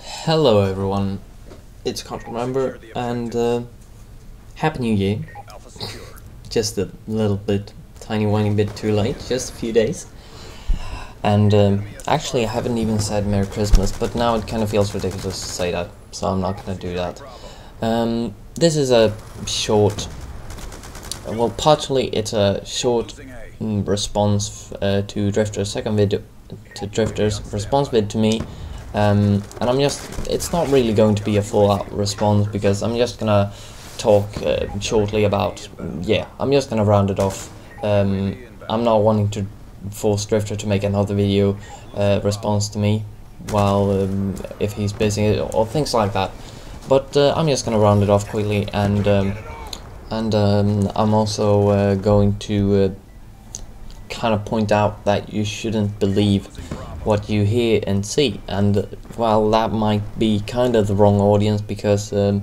Hello everyone, it's Cantremember and Happy New Year. Just a little bit, tiny whiny bit too late, just a few days. And actually I haven't even said Merry Christmas, but now it kind of feels ridiculous to say that, so I'm not gonna do that. This is a short, well partially it's a short response to Drift0r's second video, to Drift0r's response vid to me. And it's not really going to be a full-out response because I'm just gonna talk shortly about, I'm just gonna round it off. I'm not wanting to force Drift0r to make another video response to me while if he's busy or things like that. But I'm just gonna round it off quickly, and I'm also going to kind of point out that you shouldn't believe what you hear and see, and while that might be kind of the wrong audience because the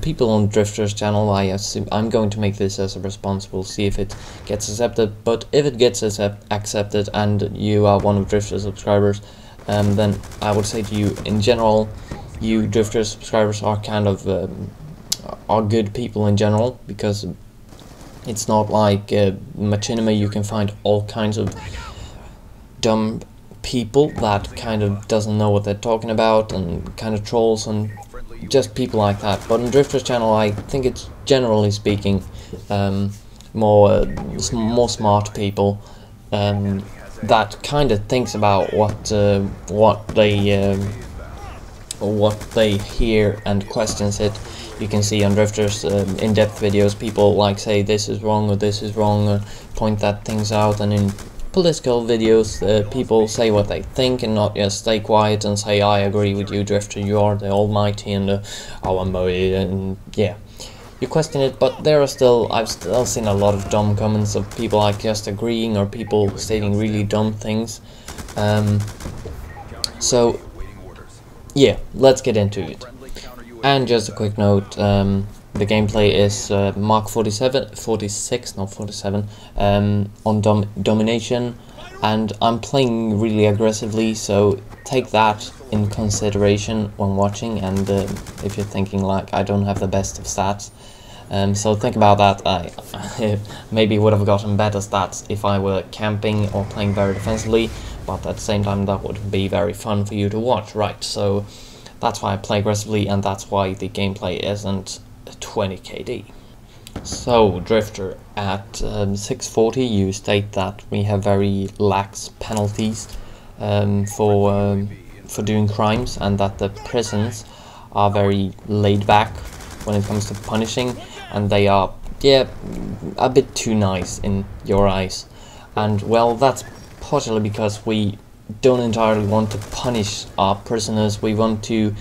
people on Drift0r's channel, I assume I'm going to make this as a response. We'll see if it gets accepted, but if it gets accepted and you are one of Drift0r's subscribers, then I would say to you, in general, you Drift0r subscribers are kind of are good people in general, because it's not like Machinima. You can find all kinds of dumb people that kind of doesn't know what they're talking about, and kind of trolls and just people like that. But on Drift0r's channel, I think it's generally speaking more smart people that kind of thinks about what they hear and questions it. You can see on Drift0r's in-depth videos, people like say this is wrong or this is wrong, or point that things out, and in political videos, people say what they think and not just stay quiet and say, I agree with you, Drift0r, you are the almighty and our boy, and yeah, you question it. But I've still seen a lot of dumb comments of people like just agreeing or people stating really dumb things. So yeah, let's get into it. And just a quick note, the gameplay is Mark 46, not 47, on domination, and I'm playing really aggressively, so take that in consideration when watching. And if you're thinking like I don't have the best of stats, so think about that. I maybe would have gotten better stats if I were camping or playing very defensively, but at the same time that would be very fun for you to watch, right? So that's why I play aggressively, and that's why the gameplay isn't 20 KD. So Drift0r, at 640 you state that we have very lax penalties for doing crimes, and that the prisons are very laid back when it comes to punishing, and they are a bit too nice in your eyes. And well, that's partially because we don't entirely want to punish our prisoners. We want to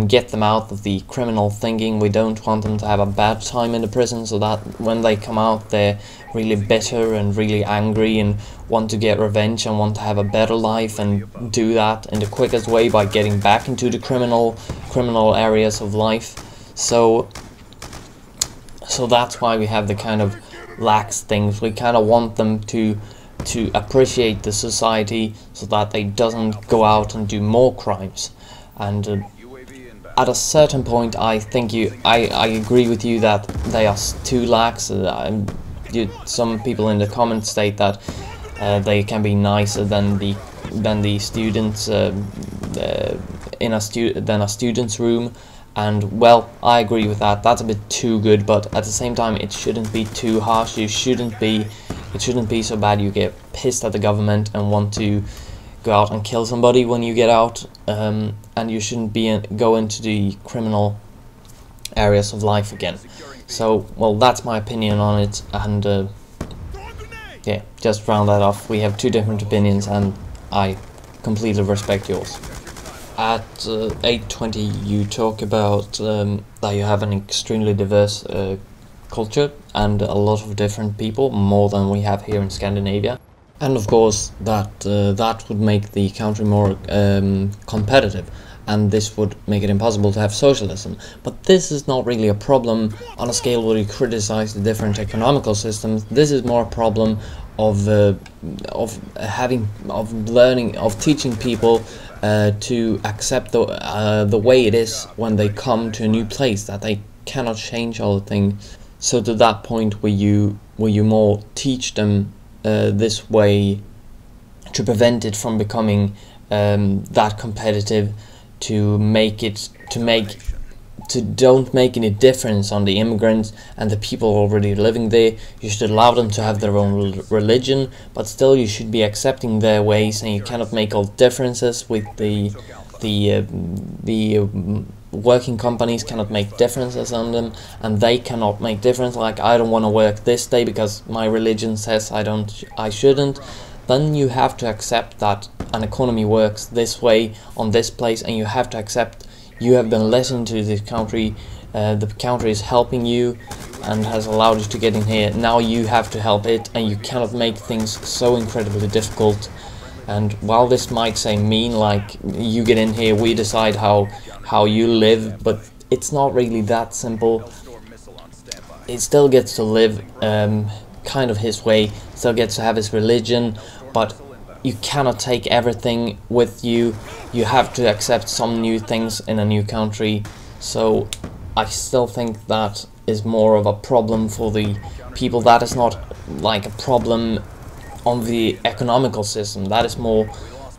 get them out of the criminal thinking. We don't want them to have a bad time in the prison, so that when they come out they're really bitter and really angry and want to get revenge and want to have a better life, and do that in the quickest way by getting back into the criminal areas of life. So that's why we have the kind of lax things. We kind of want them to appreciate the society so that they doesn't go out and do more crimes. And at a certain point, I think I agree with you that they are too lax. Some people in the comments state that they can be nicer than the students in a student's room, and well, I agree with that. That's a bit too good, but at the same time, it shouldn't be too harsh. It shouldn't be so bad you get pissed at the government and want to go out and kill somebody when you get out, and you shouldn't go into the criminal areas of life again. So, well, that's my opinion on it, and yeah, just round that off. We have two different opinions, and I completely respect yours. At 8:20 you talk about that you have an extremely diverse culture and a lot of different people, more than we have here in Scandinavia. And of course that would make the country more competitive, and this would make it impossible to have socialism. But this is not really a problem on a scale where you criticize the different economical systems. This is more a problem of teaching people to accept the way it is when they come to a new place, that they cannot change all the things. So to that point where you more teach them this way to prevent it from becoming that competitive, to don't make any difference on the immigrants and the people already living there. You should allow them to have their own religion, but still you should be accepting their ways, and you cannot make all differences with the working companies cannot make differences on them, and they cannot make difference, like I don't want to work this day because my religion says I shouldn't. Then you have to accept that an economy works this way on this place, and you have to accept you have been listening to this country, the country is helping you and has allowed you to get in here. Now you have to help it, and you cannot make things so incredibly difficult. And while this might seem mean, like you get in here, we decide how you live, but it's not really that simple. It still gets to live kind of his way, still gets to have his religion, but you cannot take everything with you. You have to accept some new things in a new country. So I still think that is more of a problem for the people. That is not like a problem on the economical system. That is more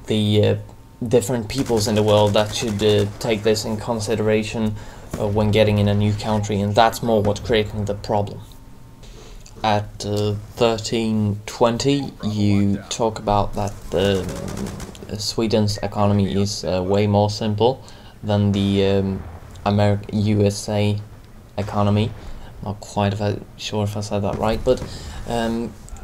the different peoples in the world that should take this in consideration when getting in a new country, and that's more what's creating the problem. At 1320 you talk about that Sweden's economy is way more simple than the USA economy. Not quite sure if I said that right, but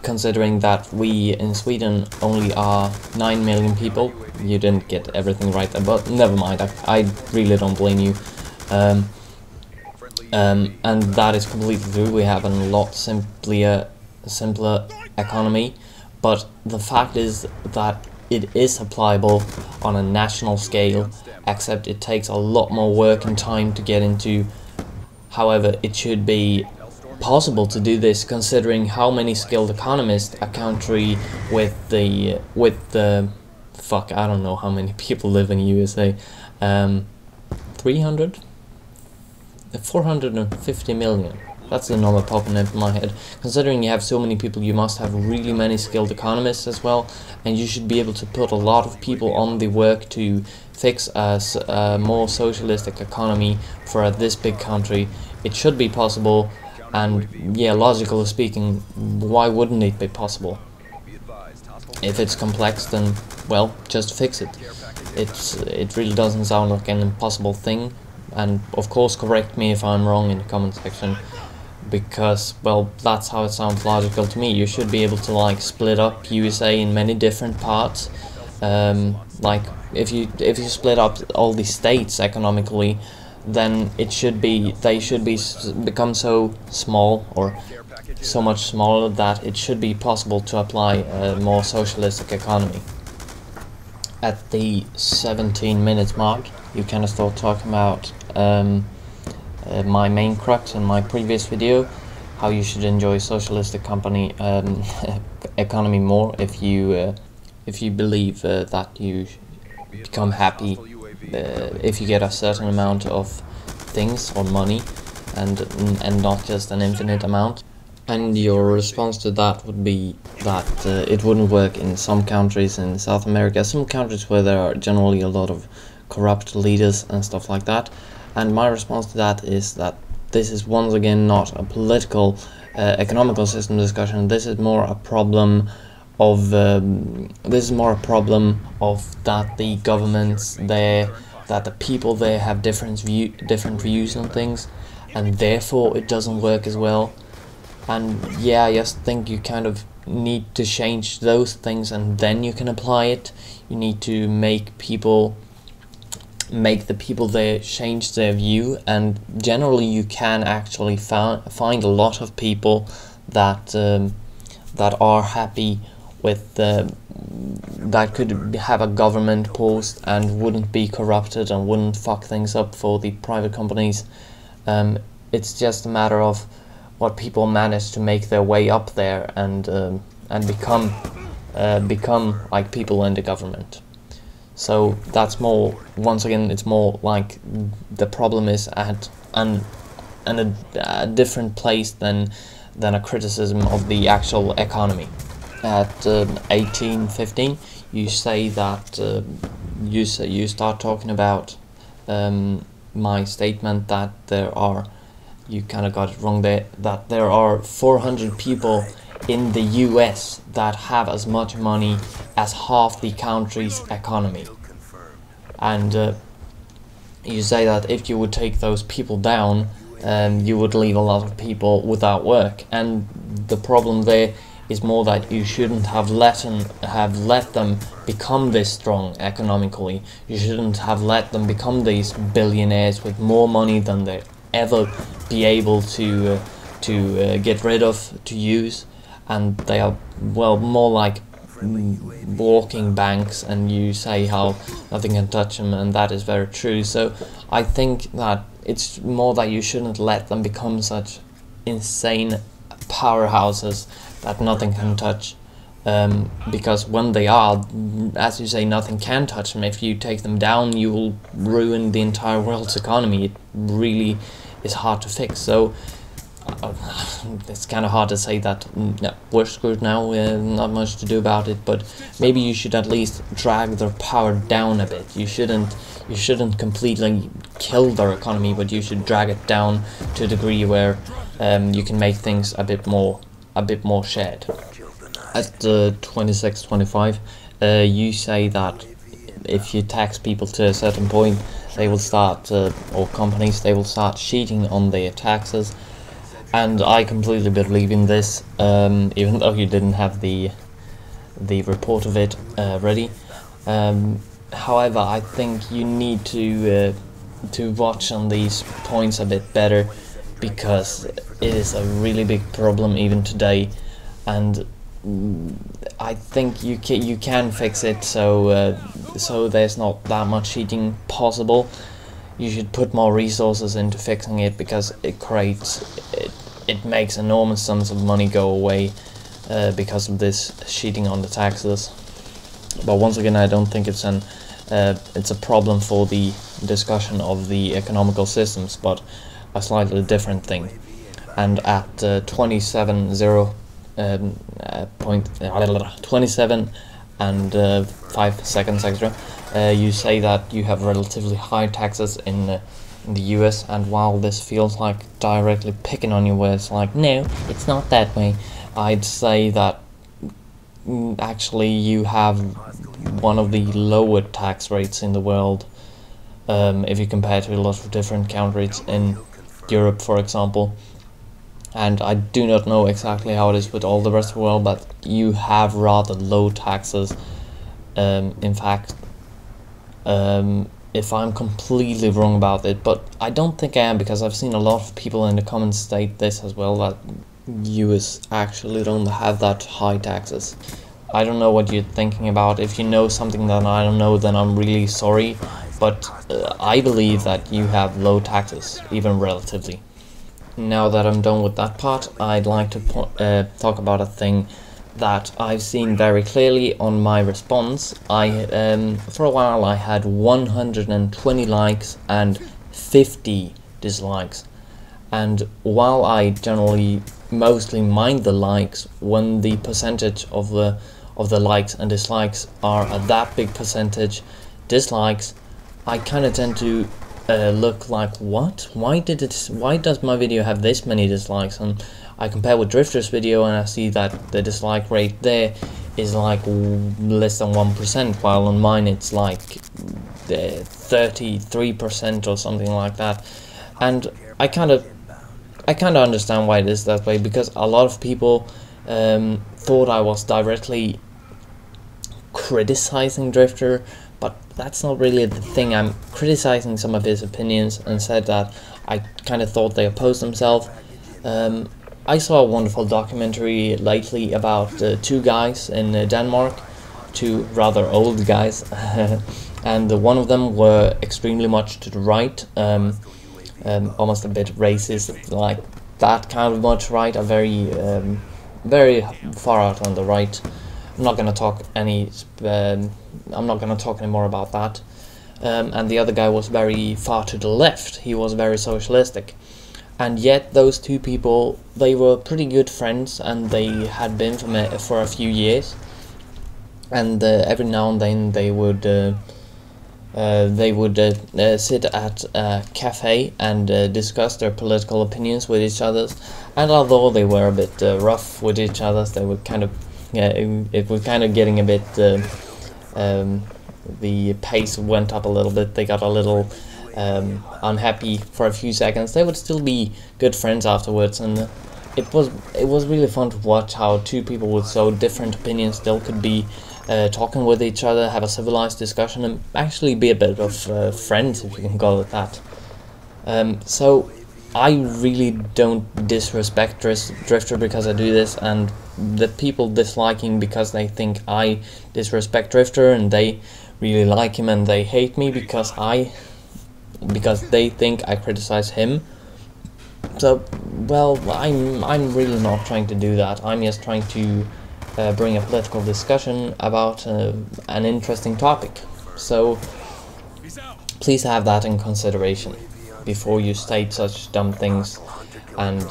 considering that we in Sweden only are 9 million people, you didn't get everything right, but never mind, I really don't blame you. And that is completely true. We have a lot simpler economy, but the fact is that it is applicable on a national scale, except it takes a lot more work and time to get into. However, it should be possible to do this, considering how many skilled economists a country with the fuck, I don't know how many people live in the USA, 450 million. That's the number popping into my head. Considering you have so many people, you must have really many skilled economists as well, and you should be able to put a lot of people on the work to fix a more socialistic economy for this big country. It should be possible, and yeah, logically speaking, why wouldn't it be possible? If it's complex, then well, just fix it. It really doesn't sound like an impossible thing. And of course correct me if I'm wrong in the comment section, because well, that's how it sounds logical to me. You should be able to like split up USA in many different parts. Like if you split up all the states economically, then they should become so small, or so much smaller, that it should be possible to apply a more socialistic economy. At the 17 minutes mark, you kind of start talking about my main crux in my previous video, how you should enjoy socialistic economy more if you believe that you become happy if you get a certain amount of things or money, and not just an infinite amount. And your response to that would be that it wouldn't work in some countries in South America, some countries where there are generally a lot of corrupt leaders and stuff like that. And my response to that is that this is once again not a political economical system discussion. This is more a problem of that the governments there, that the people there have different views on things, and therefore it doesn't work as well. And yeah, I just think you kind of need to change those things, and then you can apply it. You need to make the people there change their view, and generally you can actually find a lot of people that are happy with that could have a government post and wouldn't be corrupted and wouldn't fuck things up for the private companies. It's just a matter of what people manage to make their way up there and become like people in the government. So that's more, once again, it's more like the problem is at a different place than a criticism of the actual economy. At 1815, you say that you start talking about my statement that there are, you kind of got it wrong there, that there are 400 people in the US that have as much money as half the country's economy. And you say that if you would take those people down, you would leave a lot of people without work. And the problem there is more that you shouldn't have let them become this strong economically. You shouldn't have let them become these billionaires with more money than they ever be able to get rid of, to use. And they are, well, more like walking banks, and you say how nothing can touch them, and that is very true. So I think that it's more that you shouldn't let them become such insane powerhouses that nothing can touch, because when they are, as you say, nothing can touch them. If you take them down, you will ruin the entire world's economy. It really is hard to fix. So it's kind of hard to say that we're screwed now, not much to do about it, but maybe you should at least drag their power down a bit. You shouldn't completely kill their economy, but you should drag it down to a degree where you can make things a bit more shared. At 26-25, you say that if you tax people to a certain point, they will start, or companies, they will start cheating on their taxes. And I completely believe in this, even though you didn't have the report of it ready. However, I think you need to watch on these points a bit better, because it is a really big problem even today, and I think you can fix it so there's not that much cheating possible. You should put more resources into fixing it, because it makes enormous sums of money go away because of this cheating on the taxes. But once again, I don't think it's a problem for the discussion of the economical systems, but a slightly different thing. And at 27 and 5 seconds extra, you say that you have relatively high taxes in the US, and while this feels like directly picking on you, where it's like, no, it's not that way, I'd say that actually you have one of the lower tax rates in the world, if you compare to a lot of different countries in Europe, for example. And I do not know exactly how it is with all the rest of the world, but you have rather low taxes. In fact, if I'm completely wrong about it, but I don't think I am, because I've seen a lot of people in the comments state this as well, that US actually don't have that high taxes. I don't know what you're thinking about. If you know something that I don't know, then I'm really sorry, but I believe that you have low taxes, even relatively. Now that I'm done with that part, I'd like to talk about a thing that I've seen very clearly on my response. For a while I had 120 likes and 50 dislikes, and while I generally mostly mind the likes, when the percentage of the likes and dislikes are at that big percentage dislikes, I kind of tend to look like, what? Why does my video have this many dislikes? And I compare with Drift0r's video, and I see that the dislike rate there is like less than 1%, while on mine it's like 33% or something like that. And I kind of understand why it is that way, because a lot of people thought I was directly criticizing Drift0r, but that's not really the thing. I'm criticizing some of his opinions, and said that I kind of thought they opposed themselves. I saw a wonderful documentary lately about two guys in Denmark, two rather old guys, and one of them were extremely much to the right, almost a bit racist, like that kind of much right, a very far out on the right, I'm not gonna talk any. I'm not gonna talk anymore about that. And the other guy was very far to the left. He was very socialistic, and yet those two people, they were pretty good friends, and they had been for a few years. And every now and then they would sit at a cafe and discuss their political opinions with each other. And although they were a bit rough with each other, they would kind of it was kind of getting a bit. The pace went up a little bit. They got a little unhappy for a few seconds. They would still be good friends afterwards, and it was really fun to watch how two people with so different opinions still could be talking with each other, have a civilized discussion, and actually be a bit of friends, if you can call it that. So I really don't disrespect Drift0r because I do this, and the people disliking because they think I disrespect Drift0r, and they really like him and they hate me because they think I criticize him. So, well, I'm really not trying to do that. I'm just trying to bring a political discussion about an interesting topic. So please have that in consideration before you state such dumb things and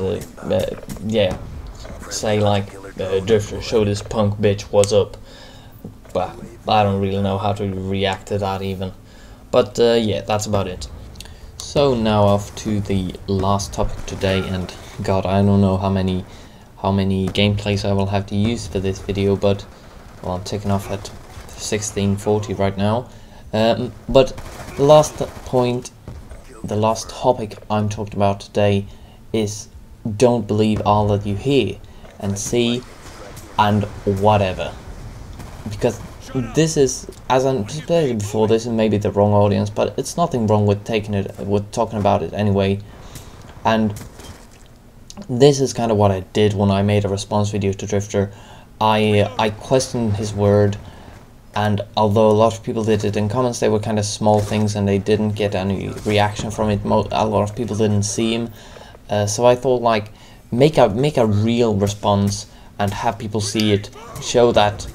yeah, say like Drift0r, show this punk bitch what's up. But I don't really know how to react to that even. But yeah, that's about it. So now off to the last topic today, and god, I don't know how many gameplays I will have to use for this video, but well, I'm taking off at 16:40 right now. But the last topic I'm talking about today is don't believe all that you hear and see and whatever, because this is, as I anticipated before, this is maybe the wrong audience, but it's nothing wrong with talking about it anyway. And this is kind of what I did when I made a response video to Drift0r. I questioned his word, and although a lot of people did it in comments, they were kind of small things and they didn't get any reaction from it. A lot of people didn't see him, so I thought, like, make a real response and have people see it, show that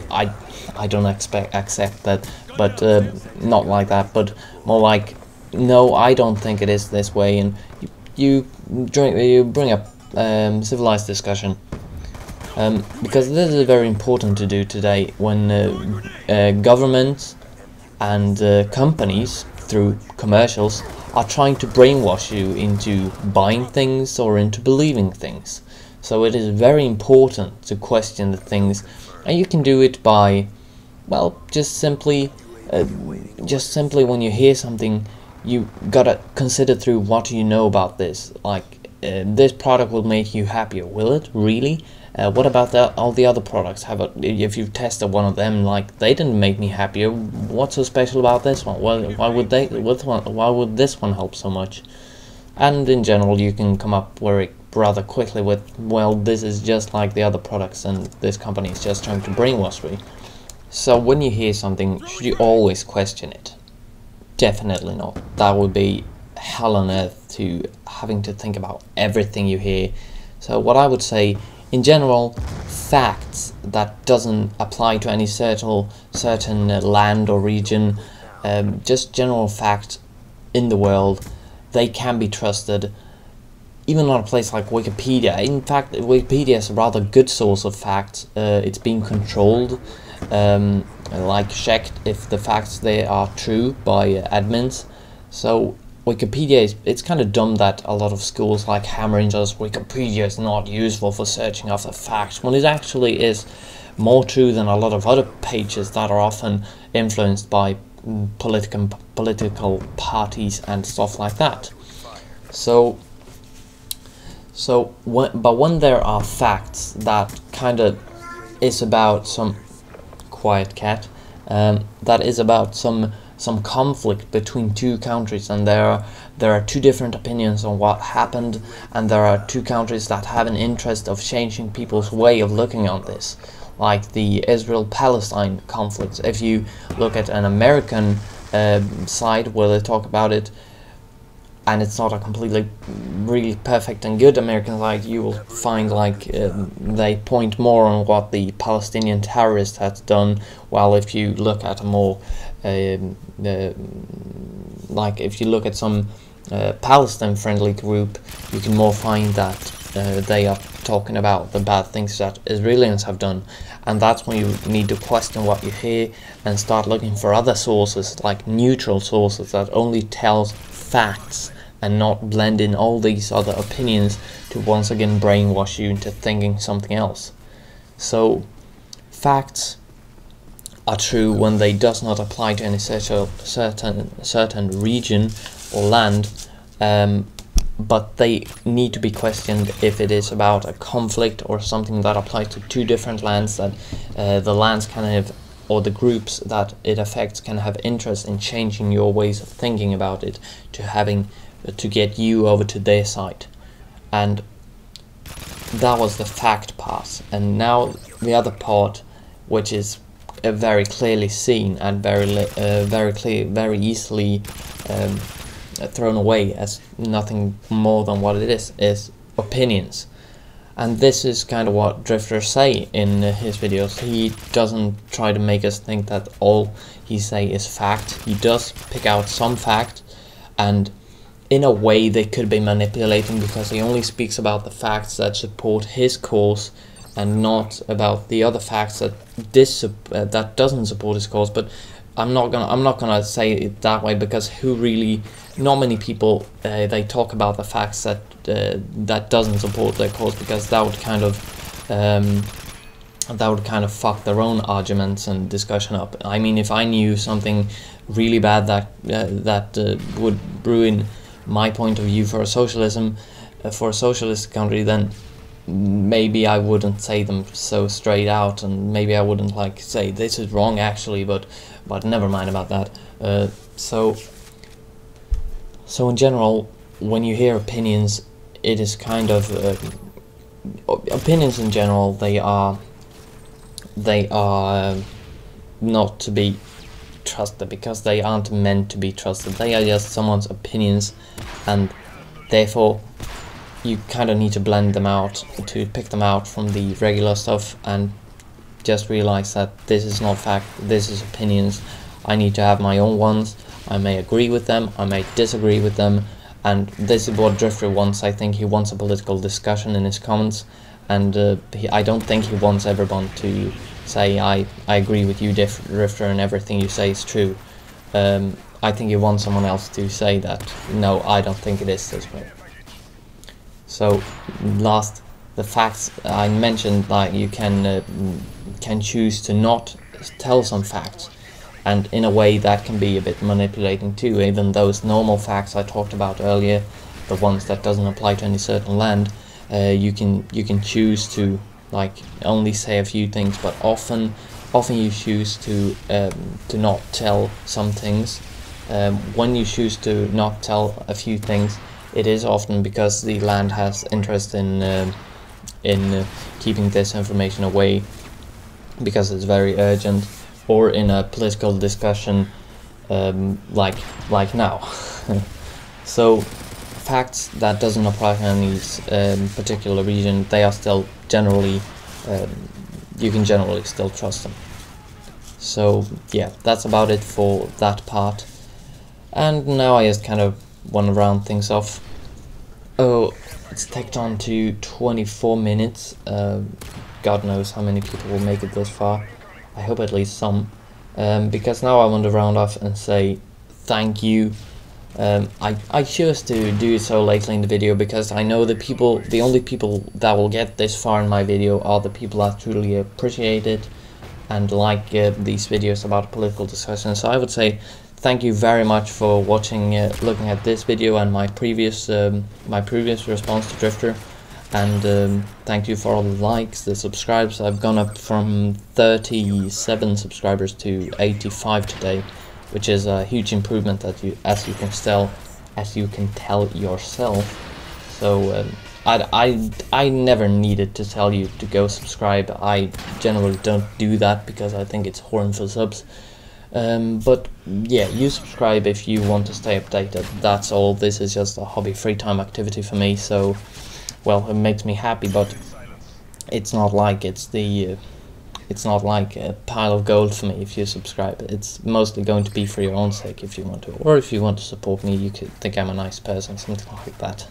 I don't accept that, but not like that, but more like, no, I don't think it is this way, and you bring up civilized discussion, because this is very important to do today when governments and companies through commercials are trying to brainwash you into buying things or into believing things. So it is very important to question the things, and you can do it by, well, just simply when you hear something, you gotta consider through what you know about this. Like, this product will make you happier. Will it really? What about all the other products? If you've tested one of them, like, they didn't make me happier. What's so special about this one? Why would this one help so much? And in general, you can come up rather quickly with, well, this is just like the other products, and this company is just trying to brainwash me. So when you hear something, should you always question it? Definitely not. That would be hell on earth, to having to think about everything you hear. So what I would say, in general, facts that doesn't apply to any certain land or region, just general facts in the world, they can be trusted. Even on a place like Wikipedia. In fact, Wikipedia is a rather good source of facts. It's being controlled, like checked if the facts they are true by admins. So Wikipedia it's kind of dumb that a lot of schools like hammering us Wikipedia is not useful for searching after facts, when it actually is more true than a lot of other pages that are often influenced by political parties and stuff like that. But when there are facts that kind of is about some that is about some conflict between two countries, and there are two different opinions on what happened, and there are two countries that have an interest of changing people's way of looking on this, like the Israel-Palestine conflict. If you look at an American side where they talk about it, and it's not a completely really perfect and good American side. You will find like they point more on what the Palestinian terrorist has done, while if you look at a more like if you look at some Palestine friendly group, you can more find that they are talking about the bad things that Israelis have done. And that's when you need to question what you hear and start looking for other sources, like neutral sources that only tells facts and not blend in all these other opinions to once again brainwash you into thinking something else. So facts are true when they does not apply to any certain region or land, but they need to be questioned if it is about a conflict or something that applies to two different lands, that the lands can have, or the groups that it affects can have interest in changing your ways of thinking about it, to get you over to their side. And that was the fact part. And now the other part, which is very clearly seen and very easily thrown away as nothing more than what it is opinions. And this is kind of what Drift0r say in his videos. He doesn't try to make us think that all he say is fact. He does pick out some fact, and in a way they could be manipulating, because he only speaks about the facts that support his cause and not about the other facts that that doesn't support his cause. But I'm not gonna say it that way, because not many people they talk about the facts that that doesn't support their cause, because that would kind of fuck their own arguments and discussion up. I mean, if I knew something really bad that would ruin my point of view for a socialist country, then maybe I wouldn't say them so straight out, and maybe I wouldn't like say this is wrong actually, but never mind about that. So in general, when you hear opinions, it is kind of opinions in general. They are not to be trusted, because they aren't meant to be trusted. They are just someone's opinions, and therefore you kind of need to blend them out, to pick them out from the regular stuff, and just realize that this is not fact, this is opinions. I need to have my own ones. I may agree with them, I may disagree with them, and this is what Drift0r wants. I think he wants a political discussion in his comments, and I don't think he wants everyone to say I agree with you, Drift0r, and everything you say is true. I think he wants someone else to say that no, I don't think it is this way. So last, the facts I mentioned, that you can choose to not tell some facts, and in a way that can be a bit manipulating too. Even those normal facts I talked about earlier, the ones that doesn't apply to any certain land, you can choose to like only say a few things, but often you choose to not tell some things. When you choose to not tell a few things, it is often because the land has interest in keeping this information away, because it's very urgent, or in a political discussion like now. So facts that doesn't apply to any particular region, they are still generally, you can generally still trust them. So yeah, that's about it for that part. And now I just kind of want to round things off. Oh, it's tacked on to 24 minutes. God knows how many people will make it this far. I hope at least some. Because now I want to round off and say thank you. I chose to do it so lately in the video because I know the only people that will get this far in my video are the people that truly appreciate it and like these videos about political discussion. So I would say thank you very much for watching, looking at this video and my previous response to Drift0r, and thank you for all the likes, the subscribes. I've gone up from 37 subscribers to 85 today, which is a huge improvement that as you can tell yourself. So I never needed to tell you to go subscribe. I generally don't do that because I think it's horn for subs. But yeah, you subscribe if you want to stay updated. That's all. This is just a hobby free time activity for me, so well, it makes me happy, but it's not like it's not like a pile of gold for me if you subscribe. It's mostly going to be for your own sake if you want to, or if you want to support me, you could think I'm a nice person, something like that.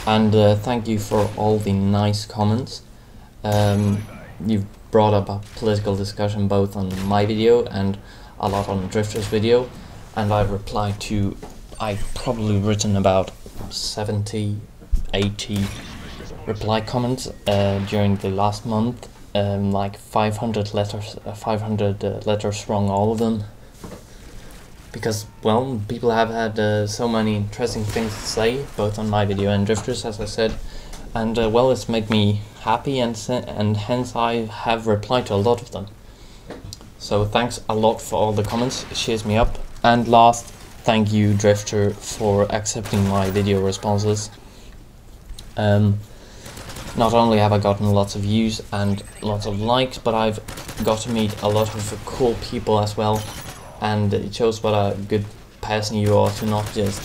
And thank you for all the nice comments. You've brought up a political discussion both on my video and a lot on Drift0r's video, and I've replied to, I've probably written about 70, 80 reply comments during the last month, like 500 letters, 500 letters strong, all of them, because, well, people have had so many interesting things to say, both on my video and Drift0r's, as I said, and well, it's made me happy, and hence I have replied to a lot of them. So thanks a lot for all the comments, it cheers me up. And last, thank you Drift0r for accepting my video responses. Not only have I gotten lots of views and lots of likes, but I've got to meet a lot of cool people as well, and it shows what a good person you are to not just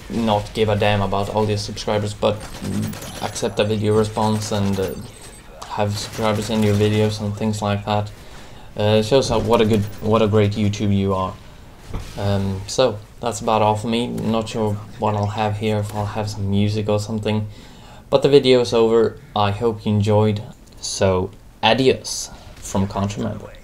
not give a damn about all your subscribers, but accept a video response and have subscribers in your videos and things like that. It shows what a great YouTube you are. So that's about all for me. Not sure what I'll have here, if I'll have some music or something, but the video is over. I hope you enjoyed. So adios from Cantremember.